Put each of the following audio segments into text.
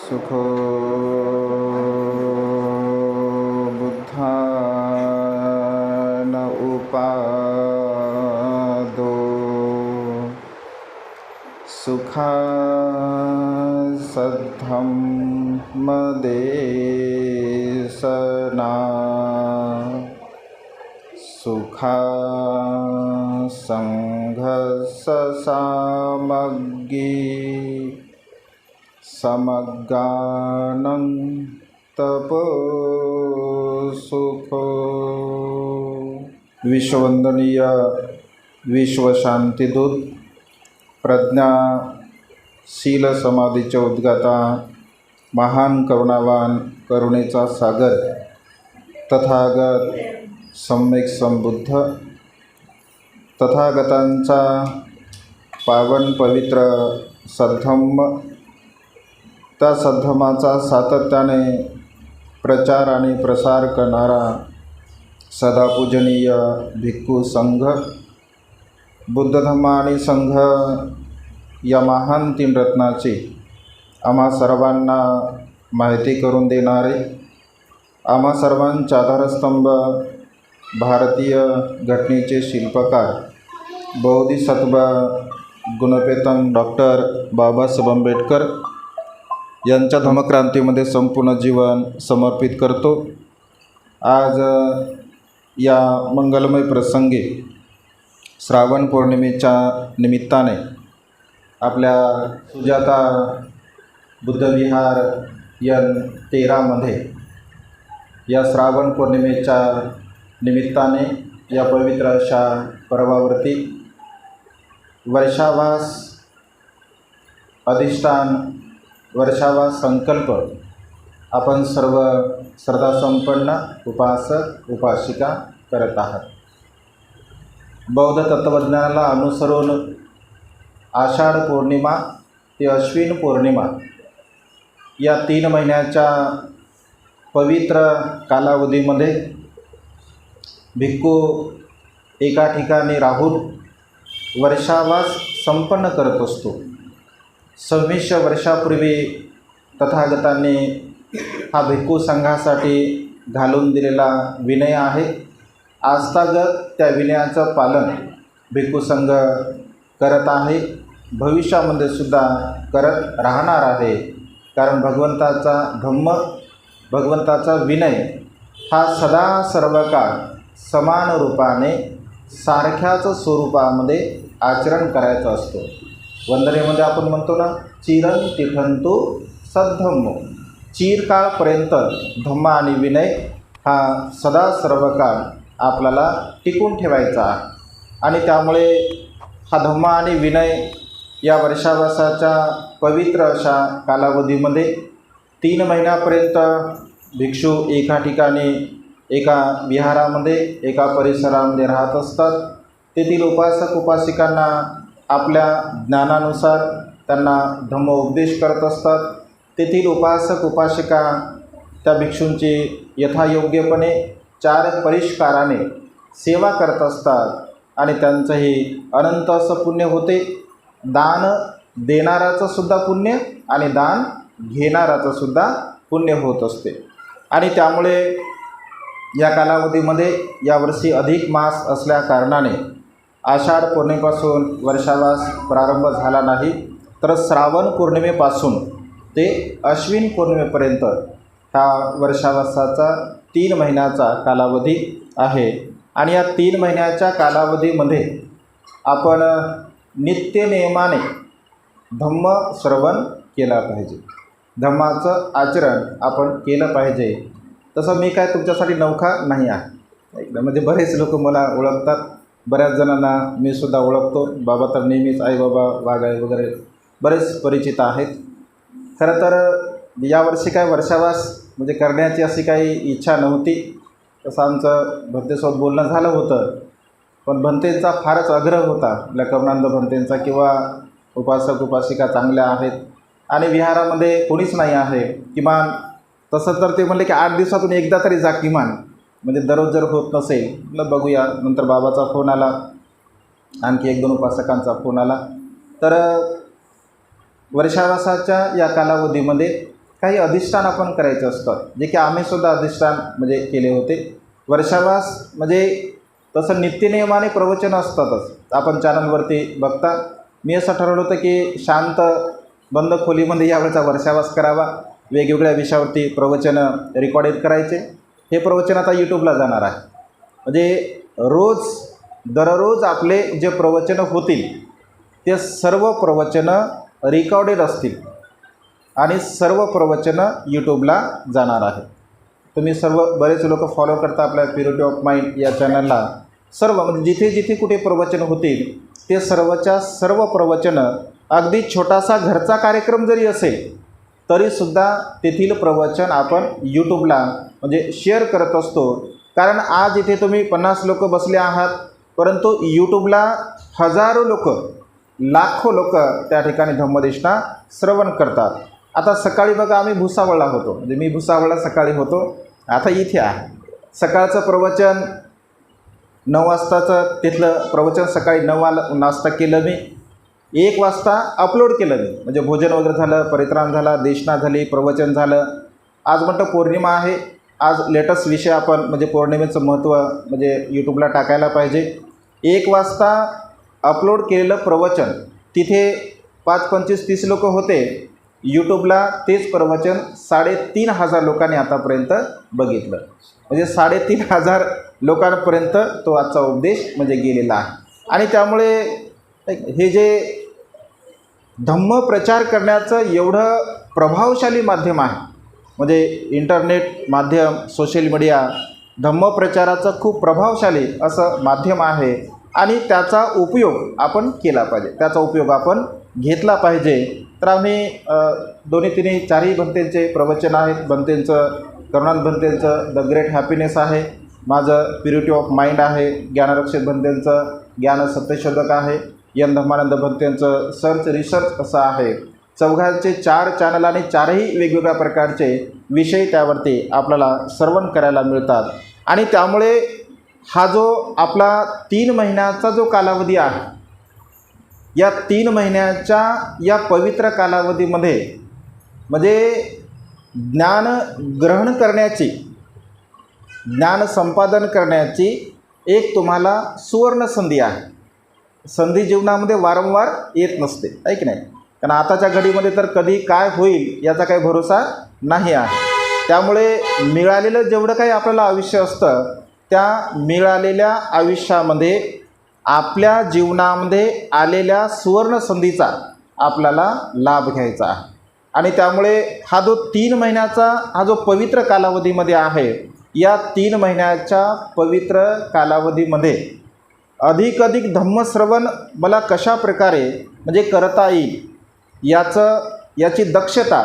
सुखो बुद्धान उपादो सुखा सद्धम्मदेशना सुखा संघससामग्गी समगानं तपो सुखो। विश्ववंदनीय विश्वशांतिदूत प्रज्ञाशील समाधीचे उद्गाता महान करुणावान करुणेचा सागर तथागत सम्यक संबुद्ध तथागतांचा पावन पवित्र सद्धम्म त्या सद्धम्माचा सातत्याने प्रचार आणि प्रसार करणारा सदापूजनीय भिक्खू संघ बुद्ध धम्म आणि संघ या महान तीन रत्नाची आम्हा सर्वांना माहिती करून देणारे आम्हा सर्वांचा आधारस्तंभ भारतीय घटनेचे शिल्पकार बोधिसत्व गुणपेतन डॉक्टर बाबासाहेब आंबेडकर यांच्या धम्मक्रांतीमध्ये संपूर्ण जीवन समर्पित करतो। आज या मंगलमय प्रसंगी श्रावण पौर्णिमेच्या निमित्ताने आपल्या सुजाता बुद्धविहार N13 मध्ये या श्रावण पौर्णिमेच्या निमित्ताने या पवित्र अशा पर्वावरती वर्षावास अधिष्ठान वर्षावास संकल्प आपण सर्व श्रद्धासंपन्न उपासक उपासिका करत आहात। बौद्ध तत्त्वज्ञानाला अनुसरून आषाढ पौर्णिमा ते अश्विन पौर्णिमा या 3 महिन्याच्या पवित्र कालावधीमध्ये भिक्खू एका ठिकाणी राहून वर्षावास संपन्न करत असतो। 26 वर्षापूर्वी तथागतांनी हा भिक्खू संघासाठी घालून दिलेला विनय आहे। आजतागत त्या विनयाचं पालन भिक्खू संघ करत आहे, भविष्यामध्ये सुद्धा करत राहणार आहे। कारण भगवंताचा धम्म भगवंताचा विनय हा सदा सर्व काळ समान रूपाने सारख्याच स्वरूपामध्ये आचरण करायचं असतो। वंदनेमध्ये आपण म्हणतो ना, चिरं तिठन्तु सद्धम्मो, चिरकाळपर्यंत धम्म आणि विनय हा सदा सर्व काळ आपल्याला टिकून ठेवायचा आहे। आणि त्यामुळे हा धम्म आणि विनय या वर्षावासाच्या पवित्र अशा कालावधीमध्ये 3 महिन्यापर्यंत भिक्षू एका ठिकाणी एका विहारामध्ये एका परिसरामध्ये राहत असतात। तेथील उपासक उपासिकांना आपल्या ज्ञानानुसार त्यांना धम्म उपदेश करत असतात। तेथील उपासक उपासिका त्या भिक्षूंची यथायोग्यपणे 4 परिष्काराने सेवा करत असतात आणि त्यांचंही अनंत असं पुण्य होते। दान देणाराचं सुद्धा पुण्य आणि दान घेणाराचं सुद्धा पुण्य होत असते। आणि त्यामुळे या कालावधीमध्ये यावर्षी अधिक मास असल्या कारणाने आषाढ पौर्णिमेपासून वर्षावास प्रारंभ झाला नाही, तर श्रावण पौर्णिमेपासून ते अश्विन पौर्णिमेपर्यंत हा वर्षावासाचा 3 महिन्याचा कालावधी आहे। आणि या 3 महिन्याच्या कालावधीमध्ये आपण नित्यनेमाने धम्म श्रवण केला पाहिजे, धम्माचं आचरण आपण केलं पाहिजे। तसं मी काय तुमच्यासाठी नौखा नाही आहे, एकदम म्हणजे बरेच लोक मला ओळखतात, बऱ्याच जणांना मी सुद्धा ओळखतो। बाबा तर नेहमीच आई बाबा वागाय वगैरे बरेच परिचित आहेत। खरं तर यावर्षी काय वर्षावास म्हणजे करण्याची अशी काही इच्छा नव्हती। तसं आमचं भंतेसोबत बोलणं झालं होतं, पण भंतेंचा फारच आग्रह होता, आपल्या करुणानंद भंतेंचा, किंवा उपासक उपासिका चांगल्या आहेत आणि विहारामध्ये कोणीच नाही आहे, किमान तसं तर ते म्हणले की 8 दिवसातून एकदा तरी जा किमान, म्हणजे दररोज जर होत नसेल म्हटलं बघूया। नंतर बाबाचा फोन आला, आणखी 1-2 उपासकांचा फोन आला। तर वर्षावासाच्या या कालावधीमध्ये काही अधिष्ठान आपण करायचं असतं, जे की आम्हीसुद्धा अधिष्ठान म्हणजे केले होते. वर्षावास म्हणजे तसं नित्यनियमाने प्रवचन असतातच, आपण चॅनलवरती बघता. मी असं ठरवलं होतं की शांत बंद खोलीमध्ये यावेळेचा वर्षावास करावा, वेगवेगळ्या विषयावरती प्रवचनं रेकॉर्डेड करायचे. हे प्रवचन आता यूट्यूबला जाणार आहे. म्हणजे दररोज आपले जे प्रवचनं होतील ते सर्व प्रवचनं रेकॉर्डेड असतील आणि सर्व प्रवचनं यूट्यूबला जाणार आहे. तुम्ही सर्व बरेच लोक फॉलो करता आपल्या प्युरिटी ऑफ माइंड या चॅनलला. सर्व म्हणजे जिथे जिथे कुठे प्रवचन होतील ते सर्वच्या सर्व प्रवचनं, अगदी छोटासा घरचा कार्यक्रम जरी असेल तरीसुद्धा तेथील प्रवचन आपण यूट्यूबला म्हणजे शेअर करत असतो. कारण आज इथे तुम्ही 50 लोक बसले आहात, परंतु यूट्यूबला हजारो लोक, लाखो लोक त्या ठिकाणी धम्मदेशना श्रवण करतात. आता सकाळी बघा आम्ही भुसावळला होतो, म्हणजे मी भुसावळला सकाळी होतो, आता इथे आहे. सकाळचं प्रवचन 9 वाजताचं तिथलं प्रवचन सकाळी 9 नाश्ता केलं मी, 1 वाजता अपलोड केलं मी. म्हणजे भोजन वगैरे झालं, परित्राण झाला, देशना झाली, प्रवचन झालं. आज म्हणतं पौर्णिमा आहे, आज लेटेस्ट विषय आपण म्हणजे पौर्णिमेचं महत्त्व म्हणजे यूट्यूबला टाकायला पाहिजे. 1 वाजता अपलोड केलेलं प्रवचन तिथे 5, 25, 30 लोक होते. यूट्यूबला तेच प्रवचन 3,500 लोकांनी आतापर्यंत बघितलं. म्हणजे 3,500 लोकांपर्यंत तो आजचा उपदेश म्हणजे गेलेला आहे. आणि त्यामुळे हे जे धम्म प्रचार करण्याचं एवढं प्रभावशाली माध्यम आहे, म्हणजे इंटरनेट माध्यम, सोशल मीडिया, धम्म प्रचाराचं खूप प्रभावशाली असं माध्यम आहे. आणि त्याचा उपयोग आपण केला पाहिजे, त्याचा उपयोग आपण घेतला पाहिजे. तर आम्ही 2, 3, 4 भंतेंचे प्रवचन आहेत. भंतेंचं, करुणानंद भंतेंचं द ग्रेट हॅपीनेस आहे, माझं प्युरिटी ऑफ माइंड आहे, ज्ञानरक्षक भंतेंचं ज्ञान सत्यशोधक आहे, एन धम्मानंद भंतेंचं सर्च रिसर्च असं आहे. चौघांचे 4 चॅनल आणि 4ही वेगवेगळ्या प्रकारचे विषय त्यावरती आपल्याला श्रवण करायला मिळतात. आणि त्यामुळे हा जो आपला 3 महिन्याचा जो कालावधी आहे, या 3 महिन्याच्या या पवित्र कालावधीमध्ये म्हणजे ज्ञान ग्रहण करण्याची, ज्ञान संपादन करण्याची एक तुम्हाला सुवर्ण संधी आहे. संधी जीवनामध्ये वारंवार येत नसते, आहे की नाही? कारण आताच्या घडीमध्ये तर कधी काय होईल याचा काही भरोसा नाही आहे. त्यामुळे मिळालेलं जेवढं काही आपल्याला आयुष्य असतं, त्या मिळालेल्या आयुष्यामध्ये आपल्या जीवनामध्ये आलेल्या सुवर्ण संधीचा आपल्याला लाभ घ्यायचा आहे. आणि त्यामुळे हा जो 3 महिन्याचा हा जो पवित्र कालावधीमध्ये आहे, या 3 महिन्याच्या पवित्र कालावधीमध्ये अधिक धम्मश्रवण मला कशा प्रकारे म्हणजे करता येईल याची दक्षता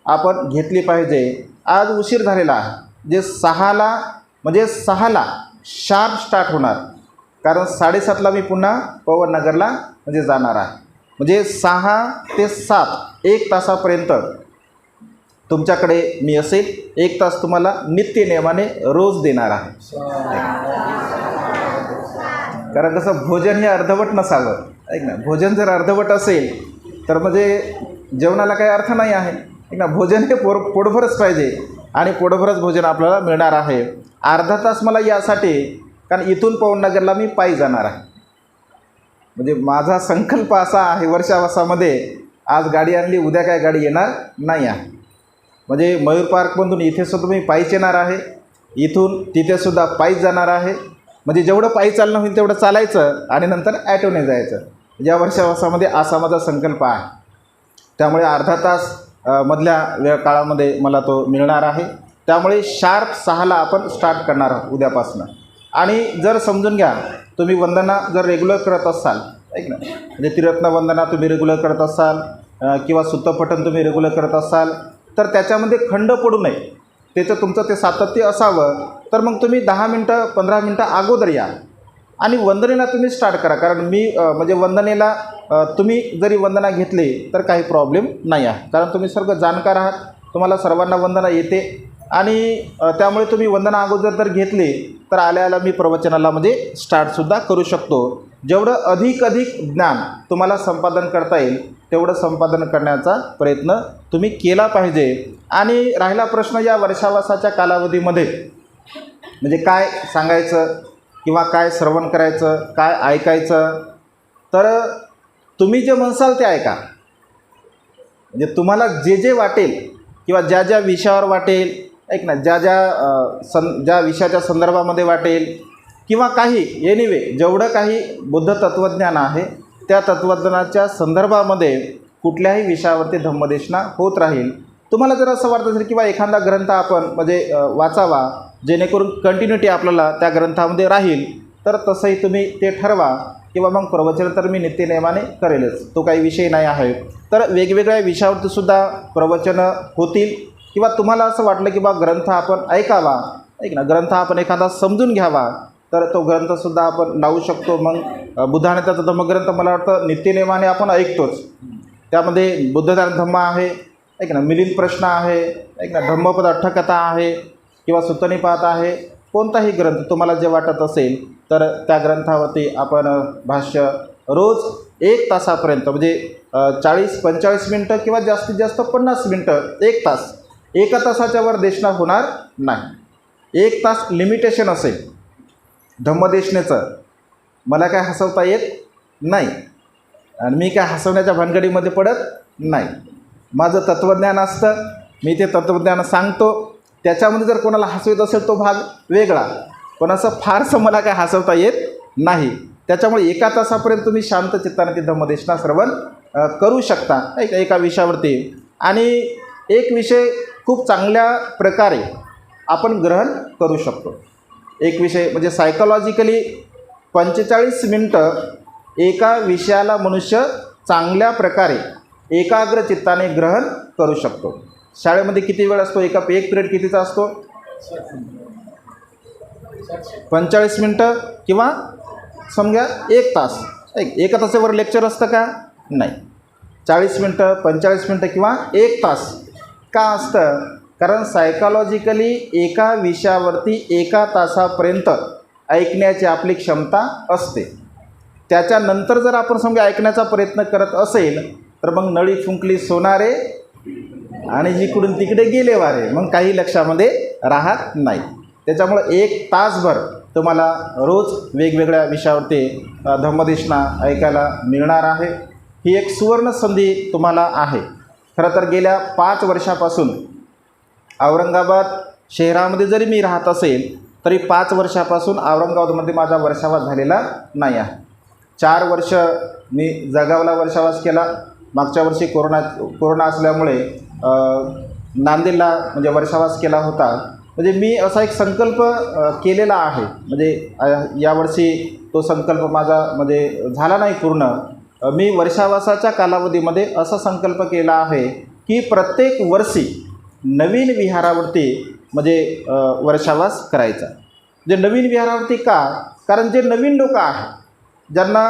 आपण घेतली पाहिजे. आज उशीर झालेला आहे, जे 6ला शार्प स्टार्ट होणार, कारण 7:30ला मी पुन्हा पवननगरला म्हणजे जाणार आहे. म्हणजे 6 ते 7 1 तासापर्यंत तुमच्याकडे मी असेल. 1 तास तुम्हाला नित्य नियमाने रोज देणार आहे. कारण कसं भोजन हे अर्धवट नसावं, ऐक ना. भोजन जर अर्धवट असेल तर म्हणजे जेवणाला काही अर्थ नाही आहे, ऐक ना. भोजन हे पोटभरच पाहिजे आणि पोटभरच भोजन आपल्याला मिळणार आहे. अर्धा तास मला यासाठी, कारण इथून पवननगरला मी पायी जाणार आहे. म्हणजे माझा संकल्प असा आहे वर्षावासामध्ये, आज गाडी आणली, उद्या काय गाडी येणार नाही आहे. म्हणजे मयूर पार्कमधून इथेसुद्धा मी पायीच येणार आहे, इथून तिथेसुद्धा पायीच जाणार आहे. म्हणजे जेवढं पायी चालणं होईल तेवढं चालायचं आणि नंतर ॲटोने जायचं. या वर्षावासामध्ये असा माझा संकल्प आहे. त्यामुळे अर्धा तास मधल्या काळामध्ये मला तो मिळणार आहे. त्यामुळे शार्प 6ला आपण स्टार्ट करणार आहोत उद्यापासून. आणि जर समजून घ्या, तुम्ही वंदना जर रेग्युलर करत असाल, ऐक ना, म्हणजे त्रिरत्न वंदना तुम्ही रेग्युलर करत असाल किंवा सुत्तपठण तुम्ही रेग्युलर करत असाल, तर त्याच्यामध्ये खंड पडू नये, त्याचं तुमचं ते सातत्य असावं. तर मग तुम्ही 10 मिनटं 15 मिनटं अगोदर या आणि वंदनेला तुम्ही स्टार्ट करा. कारण मी म्हणजे वंदनेला तुम्ही जरी वंदना घेतली तर काही प्रॉब्लेम नाही आहे, कारण तुम्ही सर्व जाणकार आहात, तुम्हाला सर्वांना वंदना येते. आणि त्यामुळे तुम्ही वंदना अगोदर जर घेतली तर आल्या मी प्रवचनाला म्हणजे स्टार्टसुद्धा करू शकतो. जेवढं अधिक ज्ञान तुम्हाला संपादन करता येईल तेवढं संपादन करण्याचा प्रयत्न तुम्ही केला पाहिजे. आणि राहिला प्रश्न या वर्षावासाच्या कालावधीमध्ये म्हणजे काय सांगायचं किंवा काय श्रवण करायचं, काय ऐकायचं, तर तुम्ही जे म्हणसाल ते ऐका. म्हणजे तुम्हाला जे जे वाटेल किंवा ज्या ज्या विषयावर वाटेल, ऐक ना, ज्या विषयाच्या संदर्भामध्ये वाटेल किंवा काही एनिवे जेवढं काही बुद्ध तत्त्वज्ञान आहे त्या तत्त्वज्ञानाच्या संदर्भामध्ये कुठल्याही विषयावरती धम्मदेशना होत राहील. तुम्हाला जर असं वाटत असेल किंवा एखादा ग्रंथ आपण म्हणजे वाचावा जेणेकरून कंटिन्युटी आपल्याला त्या ग्रंथामध्ये राहील, तर तसंही तुम्ही ते ठरवा. किंवा मग प्रवचन तर मी नित्यनेमाने करेलच, तो काही विषय नाही आहे. तर वेगवेगळ्या विषयावरती सुद्धा प्रवचनं होतील. किंवा तुम्हाला असं वाटलं की बा ग्रंथ आपण ऐकावा, ऐक ना, ग्रंथ आपण एखादा समजून घ्यावा, तर तो ग्रंथसुद्धा आपण लावू शकतो. मग बुद्धानेचा धम्मग्रंथ मला वाटतं नित्यनेमाने आपण ऐकतोच. त्यामध्ये बुद्धदान धम्म आहे, ऐक ना, मिलिंद प्रश्न आहे, ऐक ना, धम्मपद अठ्ठकथा आहे किंवा सुत्तनिपात आहे. कोणताही ग्रंथ तुम्हाला जे वाटत असेल तर त्या ग्रंथावरती आपण भाष्य रोज 1 तासापर्यंत म्हणजे 40-45 मिनटं किंवा जास्तीत जास्त 50 मिनटं, 1 तास, 1 तासाच्या वर देशना होणार नाही. 1 तास लिमिटेशन असेल धम्मदेशनेचं. मला काय हसवता येत नाही आणि मी काय हसवण्याच्या भानगडीमध्ये पडत नाही. माझं तत्त्वज्ञान असतं, मी ते तत्त्वज्ञान सांगतो. त्याच्यामध्ये जर कोणाला हसवत असेल तो भाग वेगळा, पण असं फारसं मला काय हसवता येत नाही. त्याच्यामुळे 1 तासापर्यंत तुम्ही शांत चित्ताने ती धम्मदेशना श्रवण करू शकता एका विषयावरती. आणि एक विषय खूप चांगल्या प्रकारे आपण ग्रहण करू शकतो. एक विषय म्हणजे सायकोलॉजिकली 45 मिनटं एका विषयाला मनुष्य चांगल्या प्रकारे एकाग्र चित्ताने ग्रहण करू शकतो. शाळेमध्ये किती वेळ असतो, एक पिरियड कितीचा असतो? 45 मिनटं किंवा समजा 1 तास. 1 तासावर लेक्चर असतं का? नाही. 40 मिनटं, 45 मिनटं किंवा 1 तास का असतं? कारण सायकॉलॉजिकली एका विषयावरती 1 तासापर्यंत ऐकण्याची आपली क्षमता असते. त्याच्यानंतर जर आपण समजा ऐकण्याचा प्रयत्न करत असेल तर मग नळी फुंकली सोनारे आणि जिकडून तिकडे गेले वारे, मग काही लक्षामध्ये राहत नाही. त्याच्यामुळं 1 तासभर तुम्हाला रोज वेगवेगळ्या विषयावरती धम्मदेशना ऐकायला मिळणार आहे. ही एक सुवर्ण संधी तुम्हाला आहे. खरं तर गेल्या 5 वर्षापासून औरंगाबाद शहरामध्ये जरी मी राहत असेल तरी 5 वर्षापासून औरंगाबादमध्ये माझा वर्षावास झालेला नाही आहे. 4 वर्ष मी जळगावला वर्षावास केला. मागच्या वर्षी कोरोना असल्यामुळे नांदेडला म्हणजे वर्षावास केला होता. म्हणजे मी असा एक संकल्प केलेला आहे. म्हणजे यावर्षी तो संकल्प माझा म्हणजे झाला नाही पूर्ण. मी वर्षावासाच्या कालावधीमध्ये असा संकल्प केला आहे की प्रत्येक वर्षी नवीन विहारावरती म्हणजे वर्षावास करायचा. जे नवीन विहारावरती का? कारण जे नवीन लोक आहेत, ज्यांना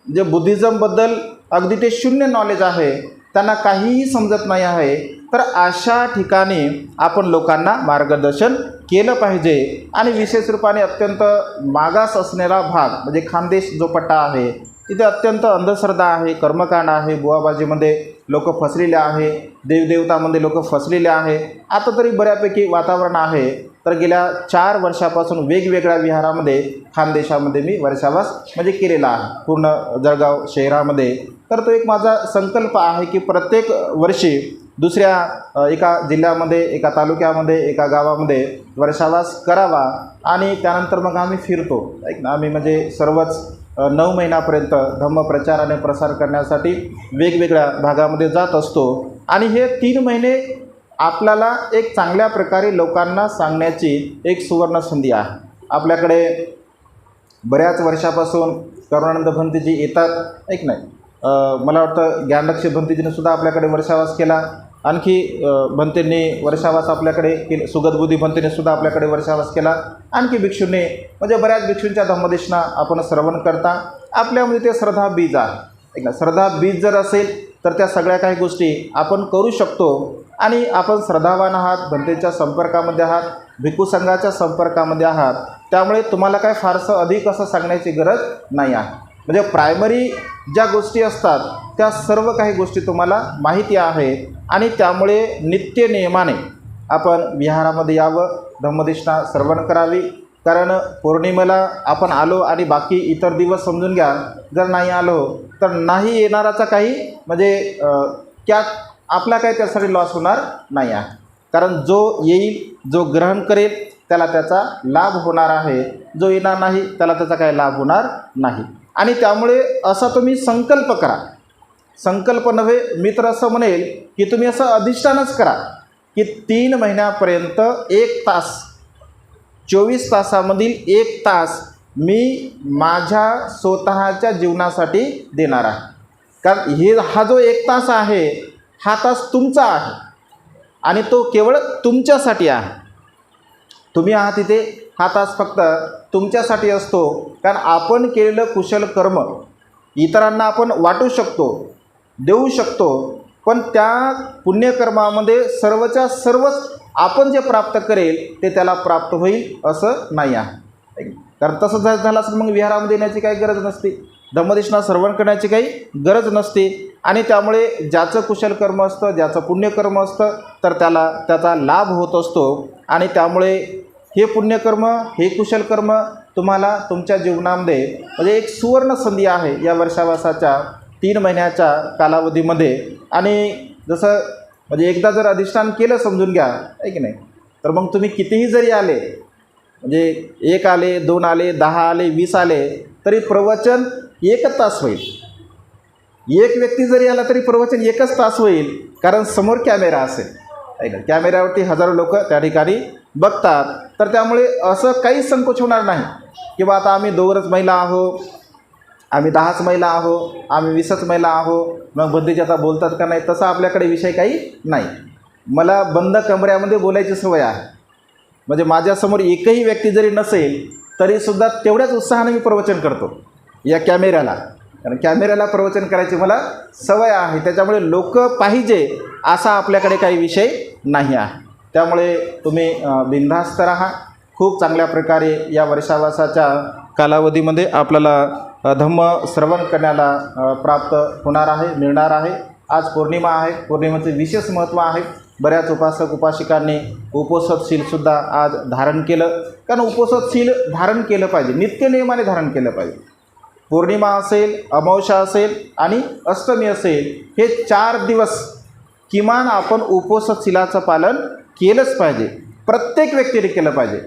जे बुद्धिझमबद्दल अगदी ते शून्य नॉलेज आहे, त्यांना काहीही समजत नाही आहे, तर अशा ठिकाणी आपण लोकांना मार्गदर्शन केलं पाहिजे. आणि विशेष रूपाने अत्यंत मागास असलेला भाग म्हणजे खानदेश जो पट्टा आहे तिथे अत्यंत अंधश्रद्धा आहे, कर्मकांड आहे, बुवाबाजीमध्ये लोक फसलेले आहे, देवदेवतामध्ये लोक फसलेले आहे. आता तरी बऱ्यापैकी वातावरण आहे. तर गेल्या 4 वर्षापासून वेगवेगळ्या विहारामध्ये खानदेशामध्ये मी वर्षावास म्हणजे केलेला आहे, पूर्ण जळगाव शहरामध्ये. तर तो एक माझा संकल्प आहे की प्रत्येक वर्षी दुसऱ्या एका जिल्ह्यामध्ये, एका तालुक्यामध्ये, एका गावामध्ये वर्षावास करावा. आणि त्यानंतर मग आम्ही फिरतो. आम्ही म्हणजे सर्वच 9 महिन्यापर्यंत धम्मप्रचार आणि प्रसार करण्यासाठी वेगवेगळ्या भागामध्ये जात असतो. आणि हे 3 महिने आपल्याला एक चांगल्या प्रकारे लोकांना सांगण्याची एक सुवर्ण संधी आहे. आपल्याकडे बऱ्याच वर्षापासून करुणानंद भंतेजी येतात, ऐक नाही, मला वाटतं ज्ञानलक्ष्मी भंतेजीने सुद्धा आपल्याकडे वर्षावास केला. आणखी भंतेंनी वर्षावास आपल्याकडे केले, सुगतबुद्धी भंतेने सुद्धा आपल्याकडे वर्षावास केला. आणखी भिक्षूंनी म्हणजे बऱ्याच भिक्षूंच्या धम्मदेशना आपण श्रवण करता. आपल्यामध्ये ते श्रद्धा बीज आहे. ऐक ना, श्रद्धा बीज जर असेल तर त्या सगळ्या काही गोष्टी आपण करू शकतो. आणि आपण श्रद्धावान आहात, भंतेच्या संपर्कामध्ये आहात, भिक्खू संघाच्या संपर्कामध्ये आहात, त्यामुळे तुम्हाला काय फारसं अधिक असं सांगण्याची गरज नाही आहे. म्हणजे प्रायमरी ज्या गोष्टी असतात त्या सर्व काही गोष्टी तुम्हाला माहिती आहे आणि त्यामुळे नित्य नियमाने आपण विहारामध्ये यावं, धम्मदेशना श्रवण करावी. कारण पौर्णिमेला आपण आलो आणि बाकी इतर दिवस समजून घ्या जर नाही आलो तर नाही येणाराचा काही म्हणजे त्या आपला काही त्यासाठी लॉस होणार नाही आहे. कारण जो येईल, जो ग्रहण करेल त्याला त्याचा लाभ होणार आहे, जो येणार नाही त्याला त्याचा काही लाभ होणार नाही. आणि त्यामुळे असा तुम्ही संकल्प करा, संकल्प नव्हे मी तर असं म्हणेल की तुम्ही असं अधिष्ठानच करा की 3 महिन्यापर्यंत 1 तास, 24 तासामधील 1 तास मी माझ्या स्वतःच्या जीवनासाठी देणार आहे. कारण हा जो 1 तास आहे हा तास तुमचा आहे आणि तो केवळ तुमच्यासाठी आहे. तुम्ही आहात तिथे, हा तास फक्त तुमच्यासाठी असतो. कारण आपण केलेलं कुशल कर्म इतरांना आपण वाटू शकतो, देऊ शकतो, पण त्या पुण्यकर्मामध्ये सर्वच्या सर्वच आपण जे प्राप्त करेल ते त्याला प्राप्त होईल असं नाही आहे. कारण तसं जर झालं असेल मग विहारामध्ये येण्याची काही गरज नसते, धम्मदेशना श्रवण करण्याची काही गरज नसते. आणि त्यामुळे ज्याचं कुशल कर्म असतं, ज्याचं पुण्यकर्म असतं तर त्याला त्याचा लाभ होत असतो. आणि त्यामुळे हे पुण्यकर्म, हे कुशल कर्म तुम्हाला तुमच्या जीवनामध्ये म्हणजे एक सुवर्ण संधी आहे या वर्षावासाच्या 3 महिन्याच्या कालावधीमध्ये. आणि जसं म्हणजे एकदा जर अधिष्ठान केलं समजून घ्या आहे की नाही, तर मग तुम्ही कितीही जरी आले म्हणजे 1 आले, 2 आले, 10 आले, 20 आले तरी प्रवचन 1 तास होईल. 1 व्यक्ती जरी आला तरी प्रवचन 1च तास होईल. कारण समोर कॅमेरा असेल आहे ना, कॅमेऱ्यावरती हजारो लोक त्या ठिकाणी बघतात. तर त्यामुळे असं काही संकोच होणार नाही की बा आता आम्ही 2च महिला आहो, आम्ही 10च महिला आहो, आम्ही 20च महिला आहो, मग बंदीचे आता बोलतात का नाही, तसा आपल्याकडे विषय काही नाही. मला बंद कमऱ्यामध्ये बोलायची सवय आहे. म्हणजे माझ्यासमोर एकही व्यक्ती जरी नसेल तरीसुद्धा तेवढ्याच उत्साहाने मी प्रवचन करतो या कॅमेऱ्याला. कारण कॅमेऱ्याला प्रवचन करायची मला सवय आहे. त्याच्यामुळे लोक पाहिजे असा आपल्याकडे काही विषय नाही आहे. त्यामुळे तुम्ही बिनधास्त राहा. खूप चांगल्या प्रकारे या वर्षावासाच्या कालावधीमध्ये आपल्याला धम्म श्रवण करण्याला प्राप्त होणार आहे, मिळणार आहे. आज पौर्णिमा आहे, पौर्णिमेचे विशेष महत्त्व आहे. बऱ्याच उपासक उपासिकांनी उपोषणशीलसुद्धा आज धारण केलं. कारण उपोषणशील धारण केलं पाहिजे, नित्यनियमाने धारण केलं पाहिजे. पौर्णिमा असेल, अमावस्या असेल आणि अष्टमी असेल, हे 4 दिवस किमान आपण उपोषणशीलाचं पालन केलंच पाहिजे. प्रत्येक व्यक्तीने केलं पाहिजे.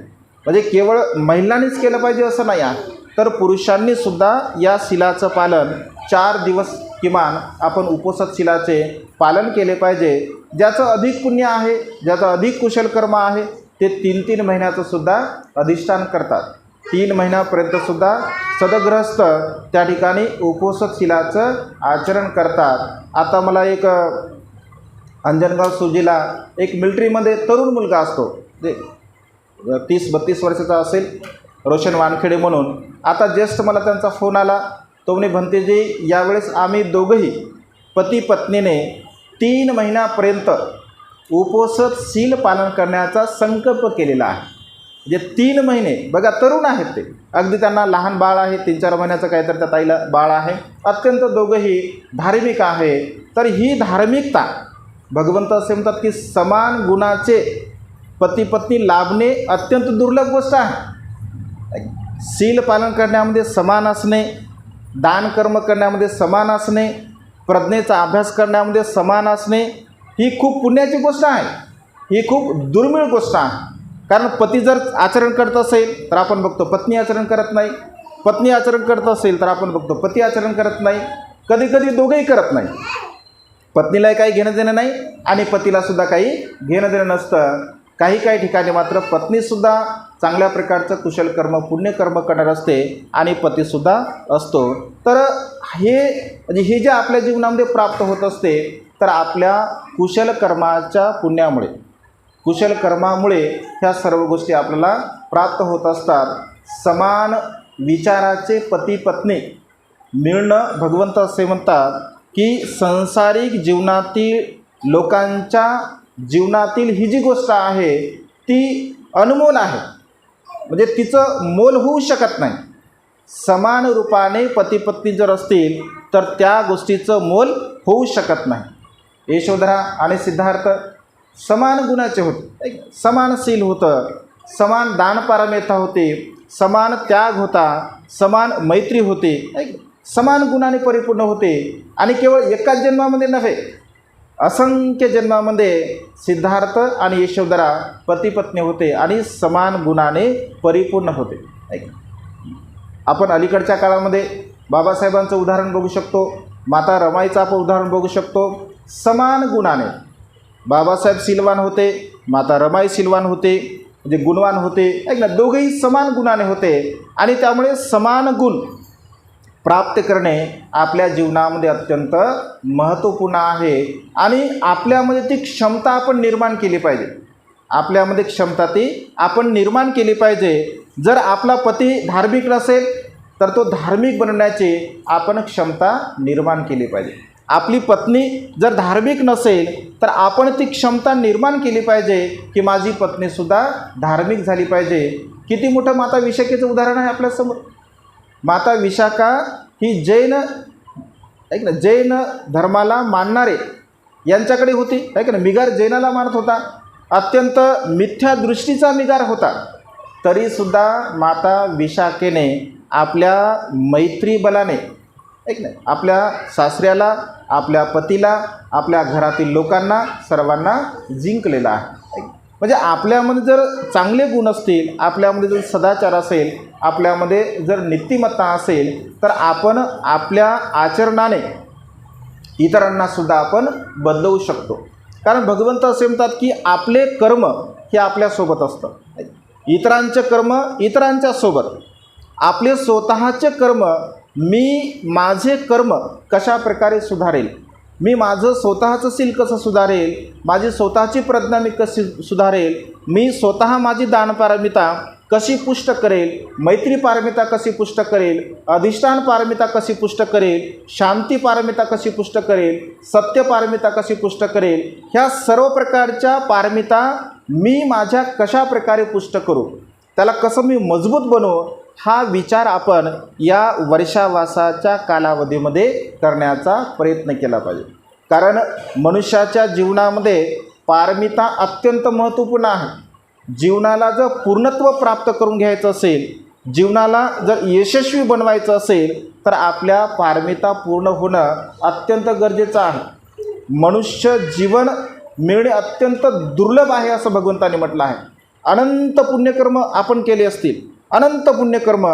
म्हणजे केवळ महिलांनीच केलं पाहिजे असं नाही आहे, तर पुरुषांनीसुद्धा या शिलाचं पालन 4 दिवस किमान आपण उपोषणशीलाचे पालन केले पाहिजे. ज्याचं अधिक पुण्य आहे, ज्याचं अधिक कुशल कर्म आहे ते 3-3 महिन्याचंसुद्धा अधिष्ठान करतात. 3 महिन्यापर्यंतसुद्धा सदगृहस्थ त्या ठिकाणी उपोषणशीलाचं आचरण करतात. आता मला एक अंजनगाव सुजीला एक मिलिटरीमध्ये तरुण मुलगा असतो, जे 30-32 वर्षाचा असेल, रोशन वानखेडे म्हणून. आता जस्ट मला त्यांचा फोन आला. तो म्हणे भंतेजी यावेळेस आम्ही दोघंही पती पत्नीने 3 महिन्यापर्यंत उपोषणशील पालन करण्याचा संकल्प केलेला आहे. म्हणजे 3 महिने बघा, तरुण आहेत ते, अगदी त्यांना लहान बाळ आहे, 3-4 महिन्याचं काहीतरी त्या ताईला बाळ आहे. अत्यंत दोघंही धार्मिक आहे. तर ही धार्मिकता, भगवंत असे म्हणतात की समान गुणाचे पती पत्नी लाभणे अत्यंत दुर्लभ गोष्ट आहे. शील पालन करण्यामध्ये समान असणे, दान कर्म करण्यामध्ये समान असणे, प्रज्ञेचा अभ्यास करण्यामध्ये समान असणे, ही खूप पुण्याची गोष्ट आहे. ही खूप दुर्मिळ गोष्ट आहे. कारण पती जर आचरण करत असेल तर आपण बघतो पत्नी आचरण करत नाही, पत्नी आचरण करत असेल तर आपण बघतो पती आचरण करत नाही, कधीकधी दोघेही करत नाही. पत्नीलाही काही घेणं देणं नाही आणि पतीलासुद्धा काही घेणं देणं नसतं. काही ठिकाणी मात्र पत्नीसुद्धा चांगल्या प्रकारचं कुशल कर्म, पुण्यकर्म करणार असते आणि पतीसुद्धा असतो. तर हे जे आपल्या जीवनामध्ये प्राप्त होत असते तर आपल्या कुशल कर्माच्या पुण्यामुळे, कुशल कर्मामुळे ह्या सर्व गोष्टी आपल्याला प्राप्त होत असतात. समान विचाराचे पती पत्नी मिळणं, भगवंत असे म्हणतात की सांसारिक जीवनातील लोकांच्या जीवनातील ही जी गोष्ट आहे ती अनमोल आहे. म्हणजे तिचं मोल होऊ शकत नाही. समान रूपाने पती पत्नी जर असतील तर त्या गोष्टीचं मोल होऊ शकत नाही. यशोधरा आणि सिद्धार्थ समान गुणाचे होते, समानशील होतं, समान दानपारमिता होते, समान त्याग होता, समान मैत्री होते, समान गुणाने परिपूर्ण होते. आणि केवळ एकाच जन्मामध्ये नव्हे, असंख्य जन्मामध्ये सिद्धार्थ आणि यशोधरा पती पत्नी होते आणि समान गुणाने परिपूर्ण होते. आपण अलीकडच्या काळामध्ये बाबासाहेबांचं उदाहरण बघू शकतो, माता रमाईचं आपण उदाहरण बघू शकतो. समान गुणाने बाबासाहेब सिलवान होते, माता रमाई सिलवान होते, म्हणजे गुणवान होते, दोघेही समान गुणाने होते. आणि त्यामुळे समान गुण प्राप्त करणे आपल्या जीवनामध्ये अत्यंत महत्त्वपूर्ण आहे. आणि आपल्यामध्ये ती क्षमता आपण निर्माण केली पाहिजे, आपल्यामध्ये क्षमता ती आपण निर्माण केली पाहिजे. जर आपला पती धार्मिक नसेल तर तो धार्मिक बनण्याची आपण क्षमता निर्माण केली पाहिजे. आपली पत्नी जर धार्मिक नसेल तर आपण ती क्षमता निर्माण केली पाहिजे की माझी पत्नीसुद्धा धार्मिक झाली पाहिजे. किती मोठं माता विशाखेचं उदाहरण आहे आपल्यासमोर. माता विशाखा ही जैन धर्माला मानणारे यांच्याकडे होती, आहे का ना. मिगार जैनाला मानत होता, अत्यंत मिथ्या दृष्टीचा मिगार होता. तरीसुद्धा माता विशाखेने आपल्या मैत्री बलाने, नाही, आपल्या सासऱ्याला, आपल्या पतीला, आपल्या घरातील लोकांना सर्वांना जिंकलेला आहे. म्हणजे आपल्यामध्ये जर चांगले गुण असतील, आपल्यामध्ये जर सदाचार असेल, आपल्यामध्ये जर नीतिमत्ता असेल तर आपण आपल्या आचरणाने इतरांनासुद्धा आपण बदलवू शकतो. कारण भगवंत असे म्हणतात की आपले कर्म हे आपल्यासोबत असतं, इतरांचे कर्म इतरांच्यासोबत. आपले स्वतःचे कर्म, मी माझे कर्म कशा प्रकारे सुधारेल, मी माझं स्वतःचं शील कसं सुधारेल, माझी स्वतःची प्रज्ञा मी कशी सुधारेल, मी स्वतः माझी दानपारमिता कशी पुष्ट करेल, मैत्री पारमिता कशी पुष्ट करेल, अधिष्ठान पारमिता कशी पुष्ट करेल, शांती पारमिता कशी पुष्ट करेल, सत्य पारमिता कशी पुष्ट करेल, ह्या सर्व प्रकारच्या पारमिता मी माझ्या कशा प्रकारे पुष्ट करू, त्याला कसं मी मजबूत बनवू, हा विचार आपण या वर्षावासाच्या कालावधीमध्ये करण्याचा प्रयत्न केला पाहिजे. कारण मनुष्याच्या जीवनामध्ये पारमिता अत्यंत महत्त्वपूर्ण आहे. जीवनाला जर पूर्णत्व प्राप्त करून घ्यायचं असेल, जीवनाला जर यशस्वी बनवायचं असेल तर आपल्या पारमिता पूर्ण होणं अत्यंत गरजेचं आहे. मनुष्य जीवन मिळणे अत्यंत दुर्लभ आहे असं भगवंताने म्हटलं आहे. अनंत पुण्यकर्म आपण केले असतील, अनंत पुण्यकर्म,